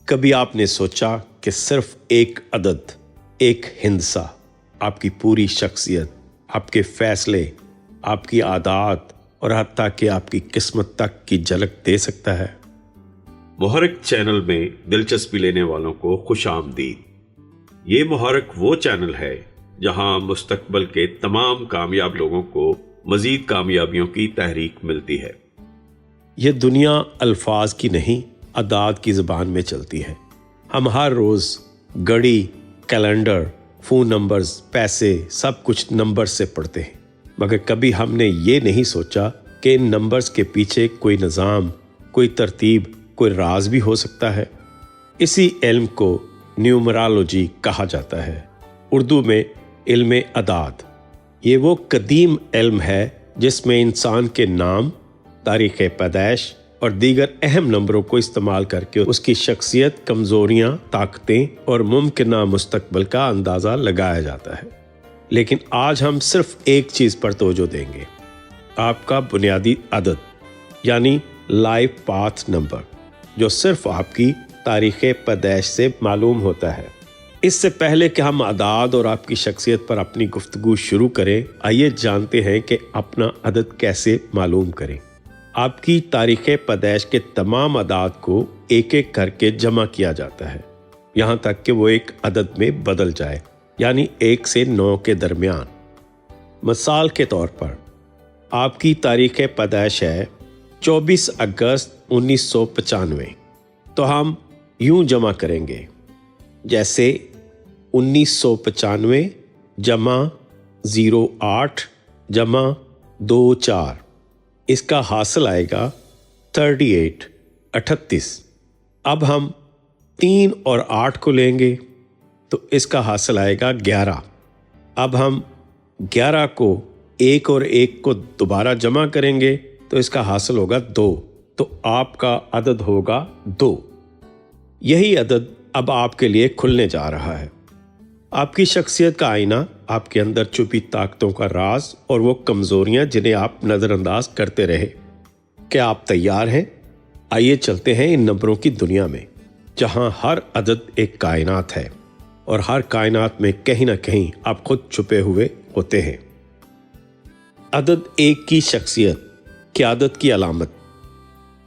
کبھی آپ نے سوچا کہ صرف ایک عدد، ایک ہندسہ آپ کی پوری شخصیت، آپ کے فیصلے، آپ کی عادات اور حتیٰ کہ آپ کی قسمت تک کی جھلک دے سکتا ہے؟ محرک چینل میں دلچسپی لینے والوں کو خوش آمدید۔ یہ محرک وہ چینل ہے جہاں مستقبل کے تمام کامیاب لوگوں کو مزید کامیابیوں کی تحریک ملتی ہے۔ یہ دنیا الفاظ کی نہیں، اعداد کی زبان میں چلتی ہے۔ ہم ہر روز گھڑی، کیلنڈر، فون نمبرز، پیسے، سب کچھ نمبر سے پڑھتے ہیں، مگر کبھی ہم نے یہ نہیں سوچا کہ ان نمبرز کے پیچھے کوئی نظام، کوئی ترتیب، کوئی راز بھی ہو سکتا ہے۔ اسی علم کو نیومرالوجی کہا جاتا ہے، اردو میں علم اعداد۔ یہ وہ قدیم علم ہے جس میں انسان کے نام، تاریخ پیدائش اور دیگر اہم نمبروں کو استعمال کر کے اس کی شخصیت، کمزوریاں، طاقتیں اور ممکنہ مستقبل کا اندازہ لگایا جاتا ہے۔ لیکن آج ہم صرف ایک چیز پر توجہ دیں گے، آپ کا بنیادی عدد، یعنی لائف پاتھ نمبر، جو صرف آپ کی تاریخ پیدائش سے معلوم ہوتا ہے۔ اس سے پہلے کہ ہم اعداد اور آپ کی شخصیت پر اپنی گفتگو شروع کریں، آئیے جانتے ہیں کہ اپنا عدد کیسے معلوم کریں۔ آپ کی تاریخ پیدائش کے تمام اعداد کو ایک ایک کر کے جمع کیا جاتا ہے، یہاں تک کہ وہ ایک عدد میں بدل جائے، یعنی 1 سے 9 کے درمیان۔ مثال کے طور پر آپ کی تاریخ پیدائش ہے 24 اگست 1995، تو ہم یوں جمع کریں گے، جیسے 1995 جمع 08 جمع 24، اس کا حاصل آئے گا 38۔ اب ہم 3 اور 8 کو لیں گے تو اس کا حاصل آئے گا 11۔ اب ہم 11 کو 1 اور 1 کو دوبارہ جمع کریں گے تو اس کا حاصل ہوگا 2، تو آپ کا عدد ہوگا 2۔ یہی عدد اب آپ کے لیے کھلنے جا رہا ہے، آپ کی شخصیت کا آئینہ، آپ کے اندر چھپی طاقتوں کا راز اور وہ کمزوریاں جنہیں آپ نظر انداز کرتے رہے۔ کیا آپ تیار ہیں؟ آئیے چلتے ہیں ان نمبروں کی دنیا میں، جہاں ہر عدد ایک کائنات ہے اور ہر کائنات میں کہیں نہ کہیں آپ خود چھپے ہوئے ہوتے ہیں۔ عدد 1 کی شخصیت، قیادت کی علامت۔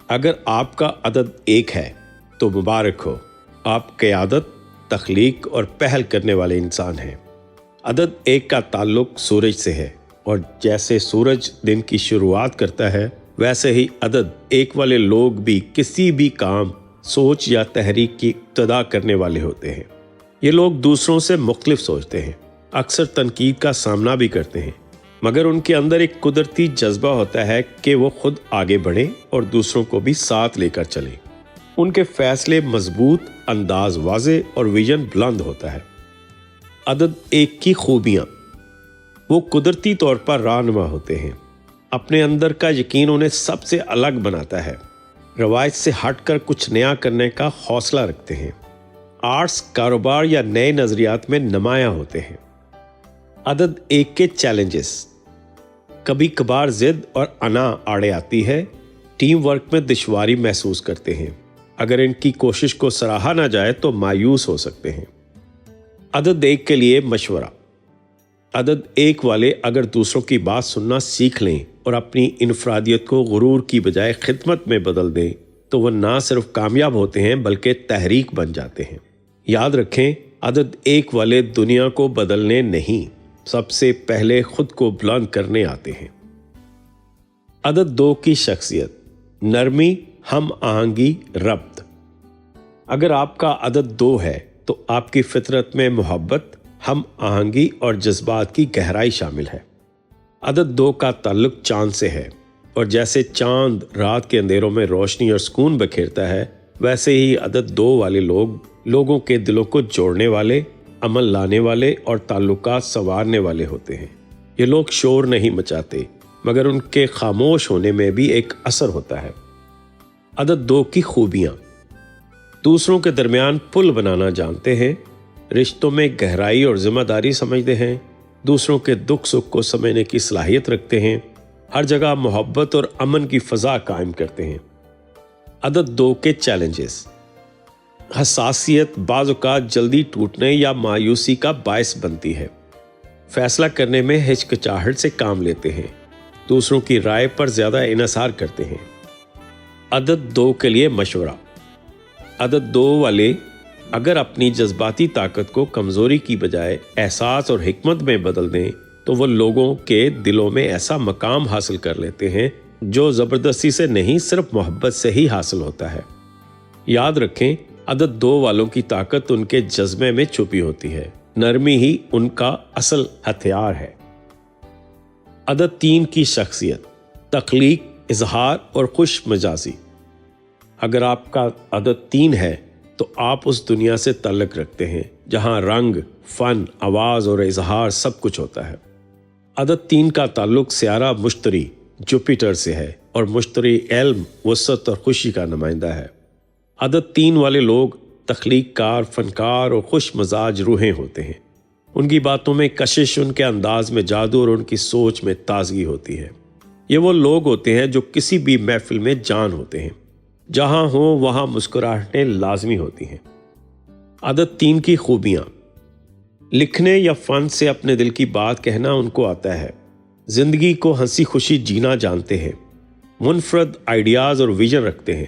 اگر آپ کا عدد 1 ہے تو مبارک ہو، آپ قیادت، تخلیق اور پہل کرنے والے انسان ہیں۔ عدد 1 کا تعلق سورج سے ہے، اور جیسے سورج دن کی شروعات کرتا ہے، ویسے ہی عدد 1 والے لوگ بھی کسی بھی کام، سوچ یا تحریک کی ابتدا کرنے والے ہوتے ہیں۔ یہ لوگ دوسروں سے مختلف سوچتے ہیں، اکثر تنقید کا سامنا بھی کرتے ہیں، مگر ان کے اندر ایک قدرتی جذبہ ہوتا ہے کہ وہ خود آگے بڑھیں اور دوسروں کو بھی ساتھ لے کر چلیں۔ ان کے فیصلے مضبوط، انداز واضح اور ویژن بلند ہوتا ہے۔ عدد 1 کی خوبیاں، وہ قدرتی طور پر رہنما ہوتے ہیں، اپنے اندر کا یقین انہیں سب سے الگ بناتا ہے، روایت سے ہٹ کر کچھ نیا کرنے کا حوصلہ رکھتے ہیں، آرٹس، کاروبار یا نئے نظریات میں نمایاں ہوتے ہیں۔ عدد 1 کے چیلنجز، کبھی کبھار ضد اور انا آڑے آتی ہے، ٹیم ورک میں دشواری محسوس کرتے ہیں، اگر ان کی کوشش کو سراہا نہ جائے تو مایوس ہو سکتے ہیں۔ عدد 1 کے لیے مشورہ، عدد 1 والے اگر دوسروں کی بات سننا سیکھ لیں اور اپنی انفرادیت کو غرور کی بجائے خدمت میں بدل دیں تو وہ نہ صرف کامیاب ہوتے ہیں بلکہ تحریک بن جاتے ہیں۔ یاد رکھیں، عدد 1 والے دنیا کو بدلنے نہیں، سب سے پہلے خود کو بلند کرنے آتے ہیں۔ عدد 2 کی شخصیت، نرمی، ہم آہنگی، ربط۔ اگر آپ کا عدد 2 ہے تو آپ کی فطرت میں محبت، ہم آہنگی اور جذبات کی گہرائی شامل ہے۔ عدد 2 کا تعلق چاند سے ہے، اور جیسے چاند رات کے اندھیروں میں روشنی اور سکون بکھیرتا ہے، ویسے ہی عدد 2 والے لوگوں کے دلوں کو جوڑنے والے، عمل لانے والے اور تعلقات سنوارنے والے ہوتے ہیں۔ یہ لوگ شور نہیں مچاتے، مگر ان کے خاموش ہونے میں بھی ایک اثر ہوتا ہے۔ عدد 2 کی خوبیاں، دوسروں کے درمیان پل بنانا جانتے ہیں، رشتوں میں گہرائی اور ذمہ داری سمجھتے ہیں، دوسروں کے دکھ سکھ کو سمجھنے کی صلاحیت رکھتے ہیں، ہر جگہ محبت اور امن کی فضا قائم کرتے ہیں۔ عدد 2 کے چیلنجز، حساسیت بعض اوقات جلدی ٹوٹنے یا مایوسی کا باعث بنتی ہے۔ فیصلہ کرنے میں ہچکچاہٹ سے کام لیتے ہیں، دوسروں کی رائے پر زیادہ انحصار کرتے ہیں۔ عدد 2 کے لیے مشورہ۔ عدد 2 والے اگر اپنی جذباتی طاقت کو کمزوری کی بجائے احساس اور حکمت میں بدل دیں تو وہ لوگوں کے دلوں میں ایسا مقام حاصل کر لیتے ہیں جو زبردستی سے نہیں، صرف محبت سے ہی حاصل ہوتا ہے۔ یاد رکھیں، عدد 2 والوں کی طاقت ان کے جذبے میں چھپی ہوتی ہے، نرمی ہی ان کا اصل ہتھیار ہے۔ عدد 3 کی شخصیت، تخلیق، اظہار اور خوش مزاجی۔ اگر آپ کا عدد 3 ہے تو آپ اس دنیا سے تعلق رکھتے ہیں جہاں رنگ، فن، آواز اور اظہار سب کچھ ہوتا ہے۔ عدد 3 کا تعلق سیارہ مشتری جوپیٹر سے ہے، اور مشتری علم، وسعت اور خوشی کا نمائندہ ہے۔ عدد 3 والے لوگ تخلیق کار، فنکار اور خوش مزاج روحیں ہوتے ہیں۔ ان کی باتوں میں کشش، ان کے انداز میں جادو اور ان کی سوچ میں تازگی ہوتی ہے۔ یہ وہ لوگ ہوتے ہیں جو کسی بھی محفل میں جان ہوتے ہیں، جہاں ہوں وہاں مسکراہٹیں لازمی ہوتی ہیں۔ عدد 3 کی خوبیاں، لکھنے یا فن سے اپنے دل کی بات کہنا ان کو آتا ہے، زندگی کو ہنسی خوشی جینا جانتے ہیں، منفرد آئیڈیاز اور ویژن رکھتے ہیں،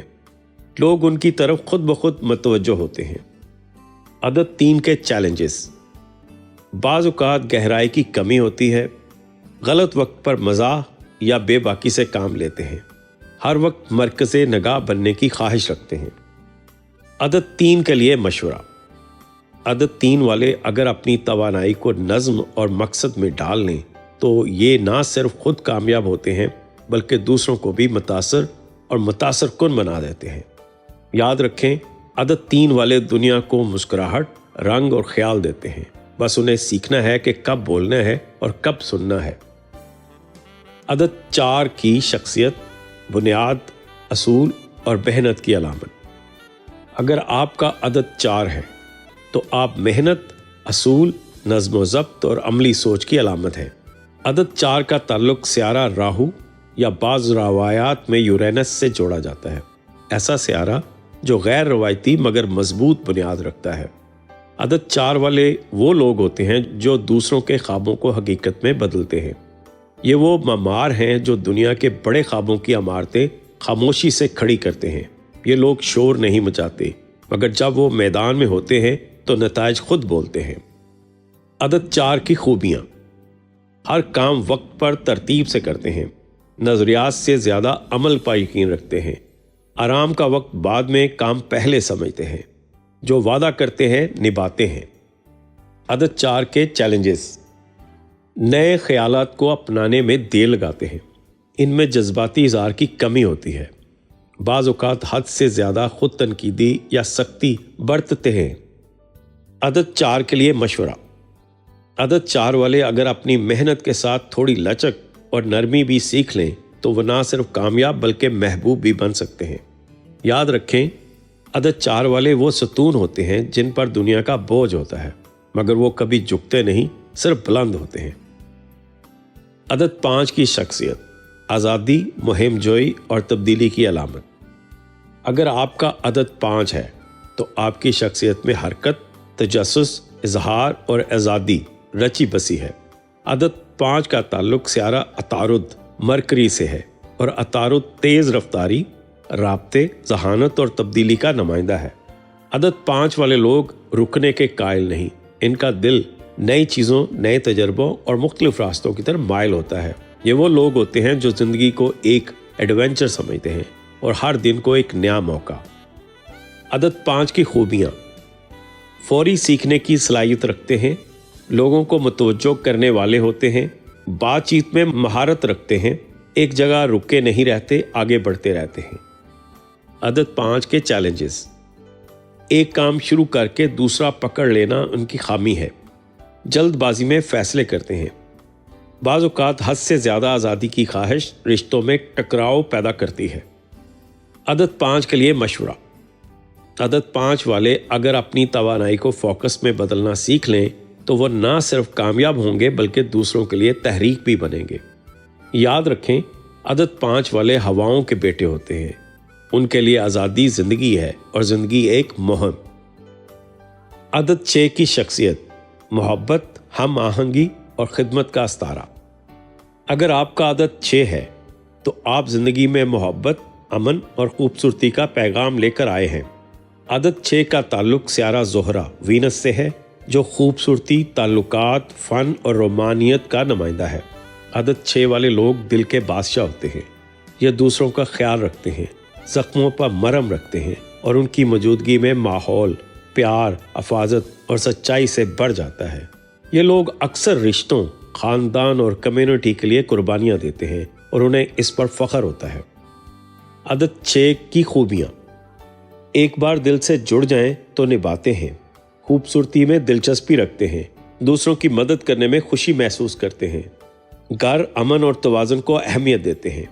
لوگ ان کی طرف خود بخود متوجہ ہوتے ہیں۔ عدد 3 کے چیلنجز، بعض اوقات گہرائی کی کمی ہوتی ہے، غلط وقت پر مزاح یا بے باکی سے کام لیتے ہیں، ہر وقت مرکز نگاہ بننے کی خواہش رکھتے ہیں۔ عدد 3 کے لیے مشورہ۔ عدد 3 والے اگر اپنی توانائی کو نظم اور مقصد میں ڈال لیں تو یہ نہ صرف خود کامیاب ہوتے ہیں بلکہ دوسروں کو بھی متاثر اور متاثر کن بنا دیتے ہیں۔ یاد رکھیں، عدد 3 والے دنیا کو مسکراہٹ، رنگ اور خیال دیتے ہیں، بس انہیں سیکھنا ہے کہ کب بولنا ہے اور کب سننا ہے۔ عدد 4 کی شخصیت، بنیاد، اصول اور محنت کی علامت۔ اگر آپ کا عدد 4 ہے تو آپ محنت، اصول، نظم و ضبط اور عملی سوچ کی علامت ہے۔ عدد 4 کا تعلق سیارہ راہو یا بعض روایات میں یورینس سے جوڑا جاتا ہے، ایسا سیارہ جو غیر روایتی مگر مضبوط بنیاد رکھتا ہے۔ عدد 4 والے وہ لوگ ہوتے ہیں جو دوسروں کے خوابوں کو حقیقت میں بدلتے ہیں۔ یہ وہ معمار ہیں جو دنیا کے بڑے خوابوں کی عمارتیں خاموشی سے کھڑی کرتے ہیں۔ یہ لوگ شور نہیں مچاتے، مگر جب وہ میدان میں ہوتے ہیں تو نتائج خود بولتے ہیں۔ عدد 4 کی خوبیاں، ہر کام وقت پر ترتیب سے کرتے ہیں، نظریات سے زیادہ عمل پر یقین رکھتے ہیں، آرام کا وقت بعد میں، کام پہلے سمجھتے ہیں، جو وعدہ کرتے ہیں نبھاتے ہیں۔ عدد 4 کے چیلنجز، نئے خیالات کو اپنانے میں دیر لگاتے ہیں، ان میں جذباتی اظہار کی کمی ہوتی ہے، بعض اوقات حد سے زیادہ خود تنقیدی یا سختی برتتے ہیں۔ عدد 4 کے لیے مشورہ۔ عدد 4 والے اگر اپنی محنت کے ساتھ تھوڑی لچک اور نرمی بھی سیکھ لیں تو وہ نہ صرف کامیاب بلکہ محبوب بھی بن سکتے ہیں۔ یاد رکھیں، عدد 4 والے وہ ستون ہوتے ہیں جن پر دنیا کا بوجھ ہوتا ہے، مگر وہ کبھی جھکتے نہیں، صرف بلند ہوتے ہیں۔ عدد 5 کی شخصیت، آزادی، مہم جوئی اور تبدیلی کی علامت۔ اگر آپ کا عدد 5 ہے تو آپ کی شخصیت میں حرکت، تجسس، اظہار اور آزادی رچی بسی ہے۔ عدد 5 کا تعلق سیارہ عطارد مرکری سے ہے، اور عطارد تیز رفتاری، رابطے، ذہانت اور تبدیلی کا نمائندہ ہے۔ عدد 5 والے لوگ رکنے کے قائل نہیں، ان کا دل نئی چیزوں، نئے تجربوں اور مختلف راستوں کی طرف مائل ہوتا ہے۔ یہ وہ لوگ ہوتے ہیں جو زندگی کو ایک ایڈونچر سمجھتے ہیں اور ہر دن کو ایک نیا موقع۔ عدد 5 کی خوبیاں، فوری سیکھنے کی صلاحیت رکھتے ہیں، لوگوں کو متوجہ کرنے والے ہوتے ہیں، بات چیت میں مہارت رکھتے ہیں، ایک جگہ رکے نہیں رہتے، آگے بڑھتے رہتے ہیں۔ عدد 5 کے چیلنجز، ایک کام شروع کر کے دوسرا پکڑ لینا ان کی خامی ہے، جلد بازی میں فیصلے کرتے ہیں، بعض اوقات حد سے زیادہ آزادی کی خواہش رشتوں میں ٹکراؤ پیدا کرتی ہے۔ عدد 5 کے لیے مشورہ۔ عدد 5 والے اگر اپنی توانائی کو فوکس میں بدلنا سیکھ لیں تو وہ نہ صرف کامیاب ہوں گے بلکہ دوسروں کے لیے تحریک بھی بنیں گے۔ یاد رکھیں، عدد 5 والے ہواؤں کے بیٹے ہوتے ہیں، ان کے لیے آزادی زندگی ہے اور زندگی ایک مہم۔ عدد 6 کی شخصیت، محبت، ہم آہنگی اور خدمت کا استارہ۔ اگر آپ کا عدد 6 ہے تو آپ زندگی میں محبت، امن اور خوبصورتی کا پیغام لے کر آئے ہیں۔ عدد 6 کا تعلق سیارہ زہرہ وینس سے ہے، جو خوبصورتی، تعلقات، فن اور رومانیت کا نمائندہ ہے۔ عدد 6 والے لوگ دل کے بادشاہ ہوتے ہیں۔ یہ دوسروں کا خیال رکھتے ہیں، زخموں پر مرہم رکھتے ہیں اور ان کی موجودگی میں ماحول پیار، حفاظت اور سچائی سے بڑھ جاتا ہے۔ یہ لوگ اکثر رشتوں، خاندان اور کمیونٹی کے لیے قربانیاں دیتے ہیں اور انہیں اس پر فخر ہوتا ہے۔ عدد 6 کی خوبیاں، ایک بار دل سے جڑ جائیں تو نبھاتے ہیں، خوبصورتی میں دلچسپی رکھتے ہیں، دوسروں کی مدد کرنے میں خوشی محسوس کرتے ہیں، گھر، امن اور توازن کو اہمیت دیتے ہیں۔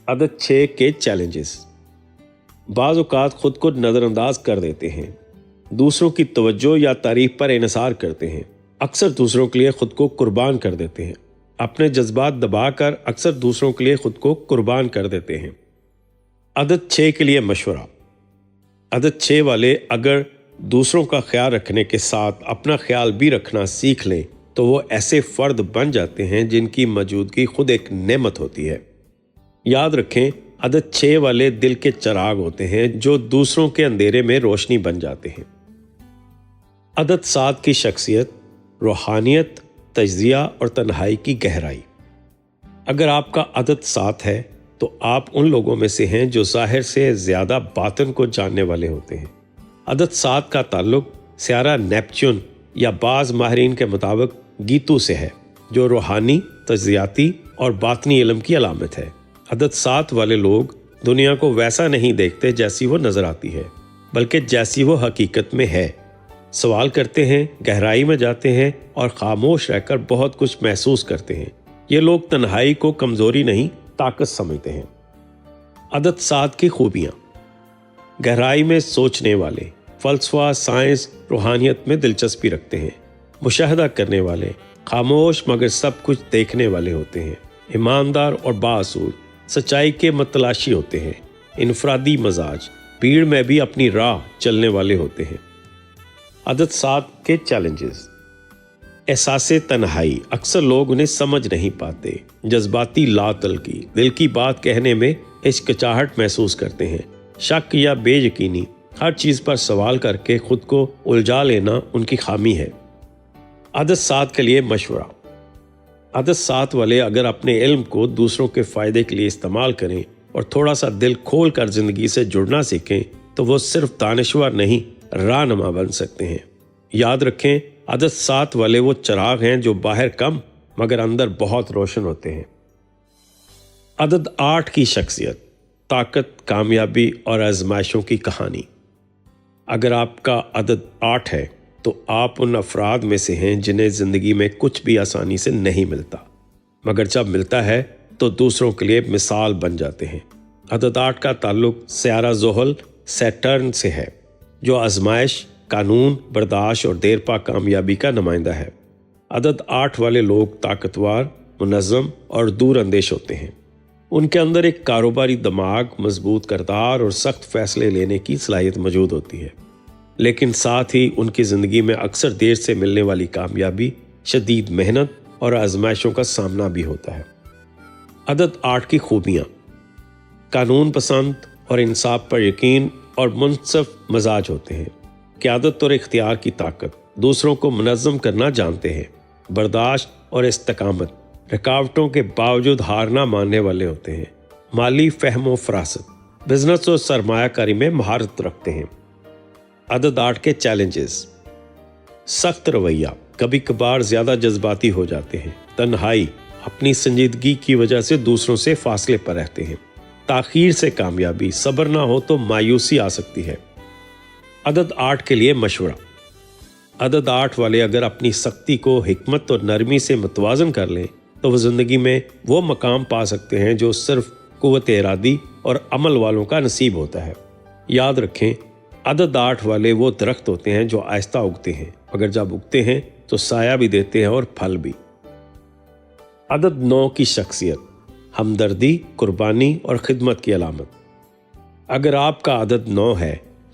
عدد 6 کے چیلنجز، بعض اوقات خود کو نظر انداز کر دیتے ہیں، دوسروں کی توجہ یا تعریف پر انحصار کرتے ہیں، اکثر دوسروں کے لیے خود کو قربان کر دیتے ہیں، اپنے جذبات دبا کر اکثر دوسروں کے لیے خود کو قربان کر دیتے ہیں۔ عدد 6 کے لیے مشورہ، عدد 6 والے اگر دوسروں کا خیال رکھنے کے ساتھ اپنا خیال بھی رکھنا سیکھ لیں تو وہ ایسے فرد بن جاتے ہیں جن کی موجودگی خود ایک نعمت ہوتی ہے۔ یاد رکھیں، عدد 6 والے دل کے چراغ ہوتے ہیں جو دوسروں کے اندھیرے میں روشنی بن جاتے ہیں۔ عدد 7 کی شخصیت، روحانیت، تجزیہ اور تنہائی کی گہرائی۔ اگر آپ کا عدد 7 ہے تو آپ ان لوگوں میں سے ہیں جو ظاہر سے زیادہ باطن کو جاننے والے ہوتے ہیں۔ عدد 7 کا تعلق سیارہ نیپچون یا بعض ماہرین کے مطابق گیتو سے ہے، جو روحانی، تجزیاتی اور باطنی علم کی علامت ہے۔ عدد 7 والے لوگ دنیا کو ویسا نہیں دیکھتے جیسی وہ نظر آتی ہے، بلکہ جیسی وہ حقیقت میں ہے۔ سوال کرتے ہیں، گہرائی میں جاتے ہیں اور خاموش رہ کر بہت کچھ محسوس کرتے ہیں۔ یہ لوگ تنہائی کو کمزوری نہیں، طاقت سمجھتے ہیں۔ عدد 7 کی خوبیاں، گہرائی میں سوچنے والے، فلسفہ، سائنس، روحانیت میں دلچسپی رکھتے ہیں، مشاہدہ کرنے والے، خاموش مگر سب کچھ دیکھنے والے ہوتے ہیں، ایماندار اور بااصول، سچائی کے متلاشی ہوتے ہیں، انفرادی مزاج، بھیڑ میں بھی اپنی راہ چلنے والے ہوتے ہیں۔ عدد 7 کے چیلنجز، احساس تنہائی، اکثر لوگ انہیں سمجھ نہیں پاتے، جذباتی لا تعلقی، دل کی بات کہنے میں ہچکچاہٹ محسوس کرتے ہیں، شک یا بے یقینی، ہر چیز پر سوال کر کے خود کو الجھا لینا ان کی خامی ہے۔ عدد 7 کے لیے مشورہ، عدد 7 والے اگر اپنے علم کو دوسروں کے فائدے کے لیے استعمال کریں اور تھوڑا سا دل کھول کر زندگی سے جڑنا سیکھیں تو وہ صرف دانشور نہیں، رہنما بن سکتے ہیں۔ یاد رکھیں، عدد 7 والے وہ چراغ ہیں جو باہر کم مگر اندر بہت روشن ہوتے ہیں۔ عدد 8 کی شخصیت، طاقت، کامیابی اور آزمائشوں کی کہانی۔ اگر آپ کا عدد 8 ہے تو آپ ان افراد میں سے ہیں جنہیں زندگی میں کچھ بھی آسانی سے نہیں ملتا، مگر جب ملتا ہے تو دوسروں کے لیے مثال بن جاتے ہیں۔ عدد 8 کا تعلق سیارہ زحل سیٹرن سے ہے، جو آزمائش، قانون، برداشت اور دیر پا کامیابی کا نمائندہ ہے۔ عدد 8 والے لوگ طاقتور، منظم اور دور اندیش ہوتے ہیں۔ ان کے اندر ایک کاروباری دماغ، مضبوط کردار اور سخت فیصلے لینے کی صلاحیت موجود ہوتی ہے، لیکن ساتھ ہی ان کی زندگی میں اکثر دیر سے ملنے والی کامیابی، شدید محنت اور آزمائشوں کا سامنا بھی ہوتا ہے۔ عدد 8 کی خوبیاں، قانون پسند اور انصاف پر یقین اور منصف مزاج ہوتے ہیں، قیادت اور اختیار کی طاقت، دوسروں کو منظم کرنا جانتے ہیں، برداشت اور استقامت، رکاوٹوں کے باوجود ہار نہ ماننے والے ہوتے ہیں، مالی فہم و فراست، بزنس اور سرمایہ کاری میں مہارت رکھتے ہیں۔ عدد 8 کے چیلنجز، سخت رویہ، کبھی کبھار زیادہ جذباتی ہو جاتے ہیں، تنہائی، اپنی سنجیدگی کی وجہ سے دوسروں سے فاصلے پر رہتے ہیں، تاخیر سے کامیابی، صبر نہ ہو تو مایوسی آ سکتی ہے۔ عدد 8 کے لیے مشورہ، عدد 8 والے اگر اپنی سختی کو حکمت اور نرمی سے متوازن کر لیں تو وہ زندگی میں وہ مقام پا سکتے ہیں جو صرف قوت ارادی اور عمل والوں کا نصیب ہوتا ہے۔ یاد رکھیں، عدد 8 والے وہ درخت ہوتے ہیں جو آہستہ اگتے ہیں، مگر جب اگتے ہیں تو سایہ بھی دیتے ہیں اور پھل بھی۔ عدد 9 کی شخصیت، ہمدردی، قربانی اور خدمت کی علامت۔ اگر آپ کا عدد 9 ہے